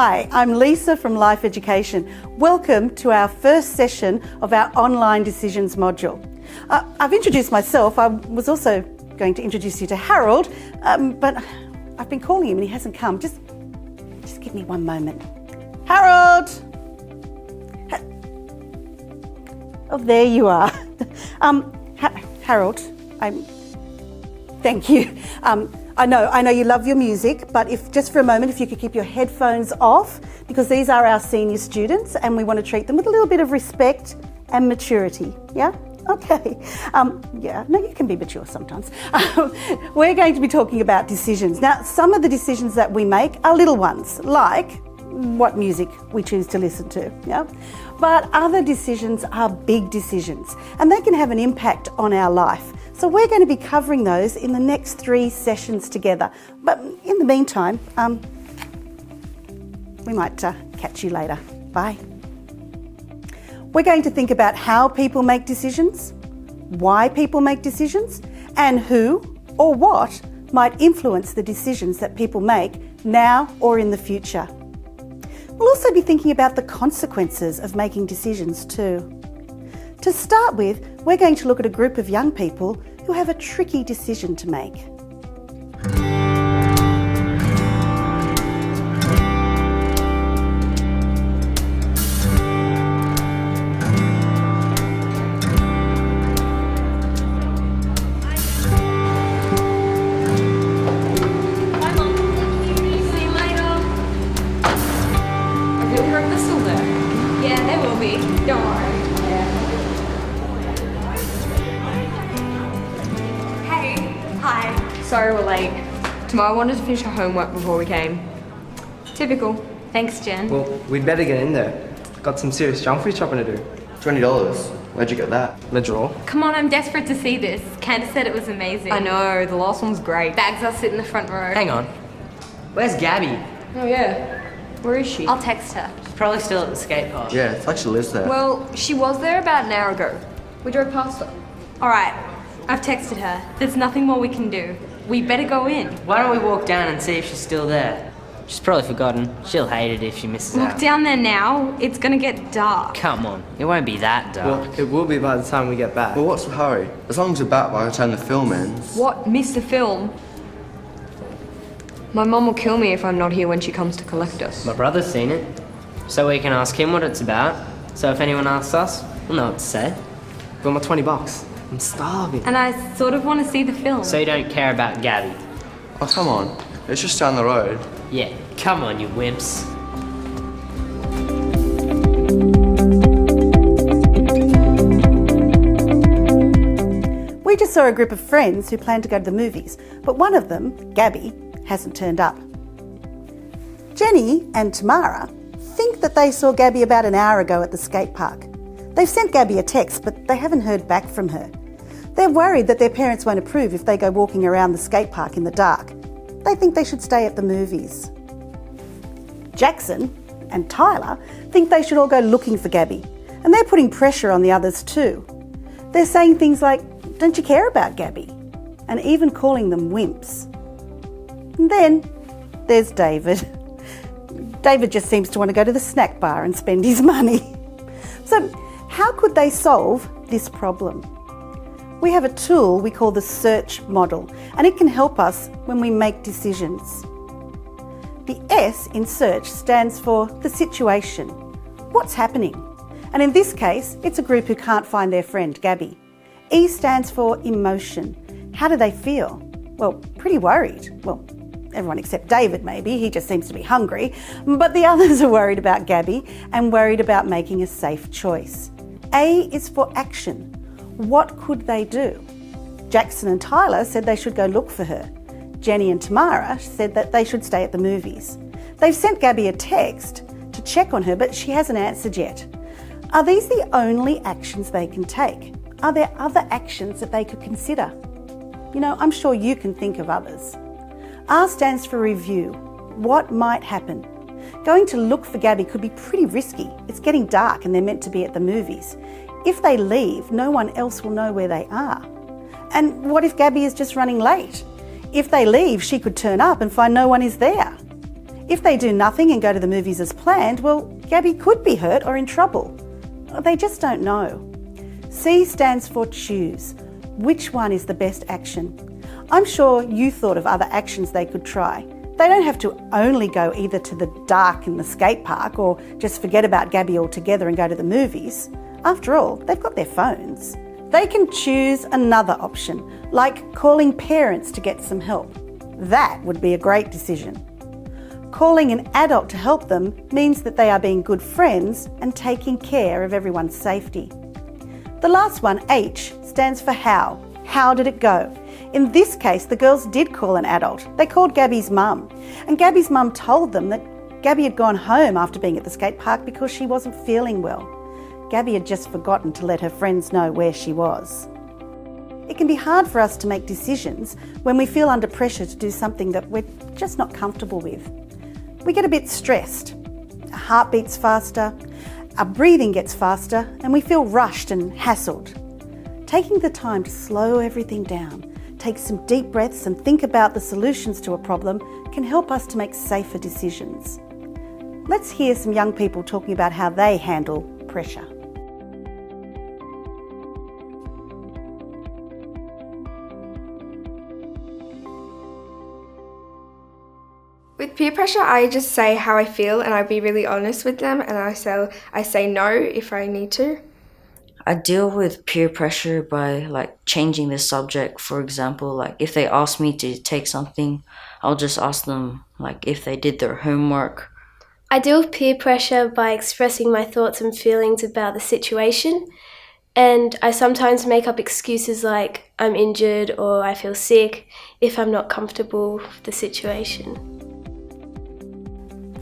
Hi, I'm Lisa from Life Education. Welcome to our first session of our online decisions module. I've introduced myself. I was also going to introduce you to Harold, but I've been calling him and he hasn't come. Just give me one moment. Harold! Oh, there you are. Harold, thank you. I know you love your music, but if just for a moment, if you could keep your headphones off, because these are our senior students and we want to treat them with a little bit of respect and maturity, yeah? Okay. You can be mature sometimes. We're going to be talking about decisions. Now, some of the decisions that we make are little ones, like what music we choose to listen to, yeah? But other decisions are big decisions and they can have an impact on our life. So we're going to be covering those in the next 3 sessions together. But in the meantime, we might catch you later. Bye. We're going to think about how people make decisions, why people make decisions, and who or what might influence the decisions that people make now or in the future. We'll also be thinking about the consequences of making decisions too. To start with, we're going to look at a group of young people who have a tricky decision to make. Sorry we're late. Tamara wanted to finish her homework before we came. Typical. Thanks, Jen. Well, we'd better get in there. Got some serious junk food shopping to do. $20? Where'd you get that? The drawer. Come on, I'm desperate to see this. Candace said it was amazing. I know, the last one's great. Bags are sit in the front row. Hang on. Where's Gabby? Oh yeah. Where is she? I'll text her. She's probably still at the skate park. Yeah, it's like she lives there. Well, she was there about an hour ago. We drove past her. Alright, I've texted her. There's nothing more we can do. We better go in. Why don't we walk down and see if she's still there? She's probably forgotten. She'll hate it if she misses Walk out. down there now. It's gonna get dark. Come on, it won't be that dark. Well, it will be by the time we get back. Well, what's the hurry? As long as we're back by the time the film ends. What? Missed the film? My mum will kill me if I'm not here when she comes to collect us. My brother's seen it, so we can ask him what it's about. So if anyone asks us, we'll know what to say. Got my $20. I'm starving. And I sort of want to see the film. So you don't care about Gabby? Oh, come on. It's just down the road. Yeah, come on, you wimps. We just saw a group of friends who planned to go to the movies, but one of them, Gabby, hasn't turned up. Jenny and Tamara think that they saw Gabby about an hour ago at the skate park. They've sent Gabby a text, but they haven't heard back from her. They're worried that their parents won't approve if they go walking around the skate park in the dark. They think they should stay at the movies. Jackson and Tyler think they should all go looking for Gabby, and they're putting pressure on the others too. They're saying things like, "Don't you care about Gabby?" and even calling them wimps. And then there's David. David just seems to want to go to the snack bar and spend his money. So how could they solve this problem? We have a tool we call the search model, and it can help us when we make decisions. The S in search stands for the situation. What's happening? And in this case, it's a group who can't find their friend, Gabby. E stands for emotion. How do they feel? Well, pretty worried. Well, everyone except David maybe, he just seems to be hungry. But the others are worried about Gabby and worried about making a safe choice. A is for action. What could they do? Jackson and Tyler said they should go look for her. Jenny and Tamara said that they should stay at the movies. They've sent Gabby a text to check on her, but she hasn't answered yet. Are these the only actions they can take? Are there other actions that they could consider? You know, I'm sure you can think of others. R stands for review. What might happen? Going to look for Gabby could be pretty risky. It's getting dark and they're meant to be at the movies. If they leave, no one else will know where they are. And what if Gabby is just running late? If they leave, she could turn up and find no one is there. If they do nothing and go to the movies as planned, well, Gabby could be hurt or in trouble. They just don't know. C stands for choose. Which one is the best action? I'm sure you thought of other actions they could try. They don't have to only go either to the dark in the skate park or just forget about Gabby altogether and go to the movies. After all, they've got their phones. They can choose another option, like calling parents to get some help. That would be a great decision. Calling an adult to help them means that they are being good friends and taking care of everyone's safety. The last one, H, stands for how. How did it go? In this case, the girls did call an adult. They called Gabby's mum. And Gabby's mum told them that Gabby had gone home after being at the skate park because she wasn't feeling well. Gabby had just forgotten to let her friends know where she was. It can be hard for us to make decisions when we feel under pressure to do something that we're just not comfortable with. We get a bit stressed. Our heart beats faster, our breathing gets faster, and we feel rushed and hassled. Taking the time to slow everything down, take some deep breaths and think about the solutions to a problem can help us to make safer decisions. Let's hear some young people talking about how they handle pressure. With peer pressure, I just say how I feel and I be really honest with them, and I say no if I need to. I deal with peer pressure by changing the subject. For example, if they ask me to take something, I'll just ask them if they did their homework. I deal with peer pressure by expressing my thoughts and feelings about the situation, and I sometimes make up excuses like I'm injured or I feel sick if I'm not comfortable with the situation.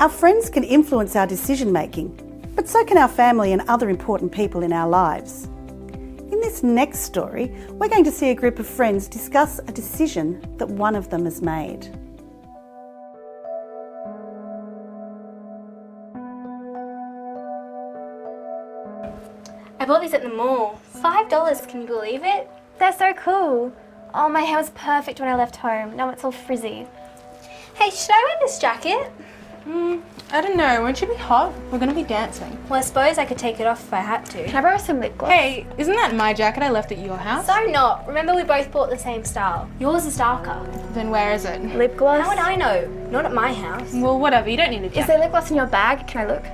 Our friends can influence our decision making, but so can our family and other important people in our lives. In this next story, we're going to see a group of friends discuss a decision that one of them has made. I bought these at the mall. $5, can you believe it? They're so cool. Oh, my hair was perfect when I left home. Now it's all frizzy. Hey, should I wear this jacket? I don't know, won't you be hot? We're gonna be dancing. Well, I suppose I could take it off if I had to. Can I borrow some lip gloss? Hey, isn't that my jacket I left at your house? So not. Remember we both bought the same style. Yours is darker. Then where is it? Lip gloss? How would I know? Not at my house. Well, whatever, you don't need a jacket. Is there lip gloss in your bag? Can I look?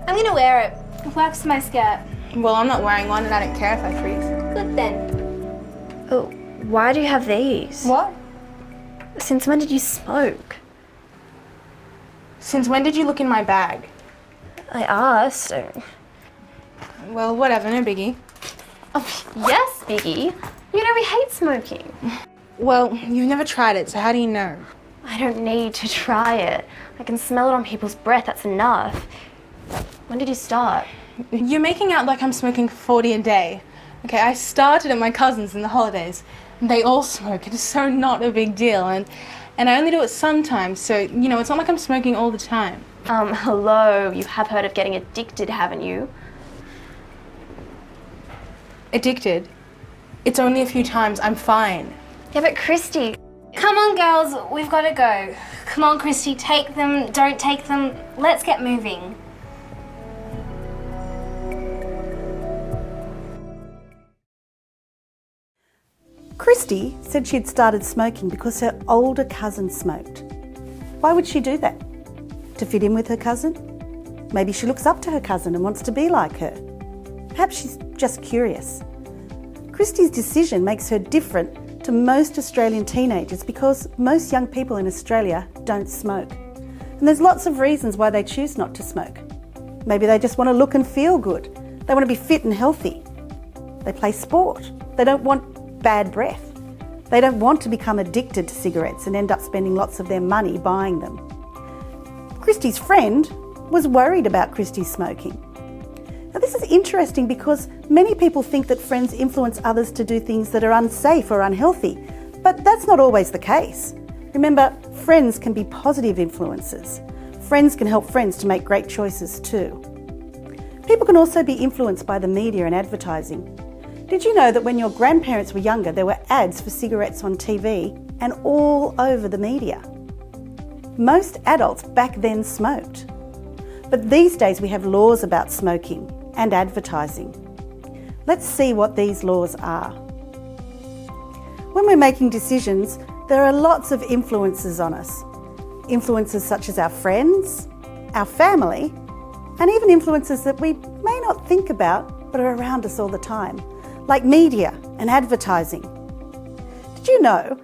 I'm gonna wear it. It works for my skirt. Well, I'm not wearing one and I don't care if I freeze. Good then. Oh, why do you have these? What? Since when did you smoke? Since when did you look in my bag? I asked. Well, whatever, no biggie. Oh, yes, Biggie. You know we hate smoking. Well, you've never tried it, so how do you know? I don't need to try it. I can smell it on people's breath, that's enough. When did you start? You're making out like I'm smoking 40 a day. Okay, I started at my cousin's in the holidays. They all smoke, it's so not a big deal, and I only do it sometimes, so, it's not like I'm smoking all the time. Hello, you have heard of getting addicted, haven't you? Addicted? It's only a few times, I'm fine. Yeah, but Christy... Come on, girls, we've got to go. Come on, Christy, take them, don't take them. Let's get moving. Christy said she'd started smoking because her older cousin smoked. Why would she do that? To fit in with her cousin? Maybe she looks up to her cousin and wants to be like her. Perhaps she's just curious. Christy's decision makes her different to most Australian teenagers because most young people in Australia don't smoke. And there's lots of reasons why they choose not to smoke. Maybe they just want to look and feel good. They want to be fit and healthy. They play sport. They don't want bad breath. They don't want to become addicted to cigarettes and end up spending lots of their money buying them. Christy's friend was worried about Christy's smoking. Now this is interesting because many people think that friends influence others to do things that are unsafe or unhealthy, but that's not always the case. Remember, friends can be positive influences. Friends can help friends to make great choices too. People can also be influenced by the media and advertising. Did you know that when your grandparents were younger, there were ads for cigarettes on TV and all over the media? Most adults back then smoked. But these days we have laws about smoking and advertising. Let's see what these laws are. When we're making decisions, there are lots of influences on us. Influences such as our friends, our family, and even influences that we may not think about but are around us all the time, like media and advertising. Did you know,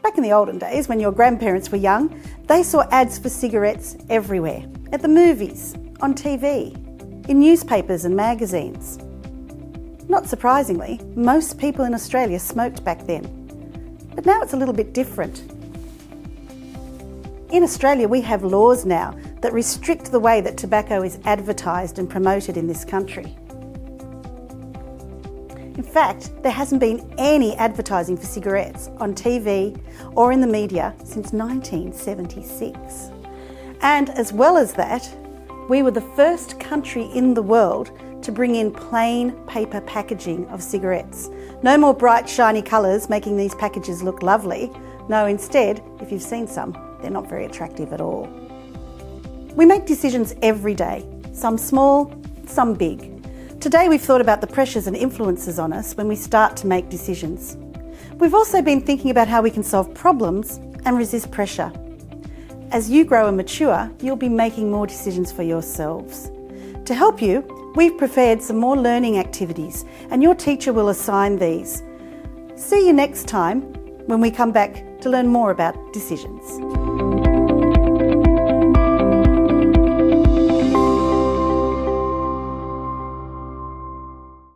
back in the olden days when your grandparents were young, they saw ads for cigarettes everywhere, at the movies, on TV, in newspapers and magazines. Not surprisingly, most people in Australia smoked back then, but now it's a little bit different. In Australia, we have laws now that restrict the way that tobacco is advertised and promoted in this country. In fact, there hasn't been any advertising for cigarettes on TV or in the media since 1976. And as well as that, we were the first country in the world to bring in plain paper packaging of cigarettes. No more bright, shiny colours making these packages look lovely. No, instead, if you've seen some, they're not very attractive at all. We make decisions every day, some small, some big. Today we've thought about the pressures and influences on us when we start to make decisions. We've also been thinking about how we can solve problems and resist pressure. As you grow and mature, you'll be making more decisions for yourselves. To help you, we've prepared some more learning activities and your teacher will assign these. See you next time when we come back to learn more about decisions.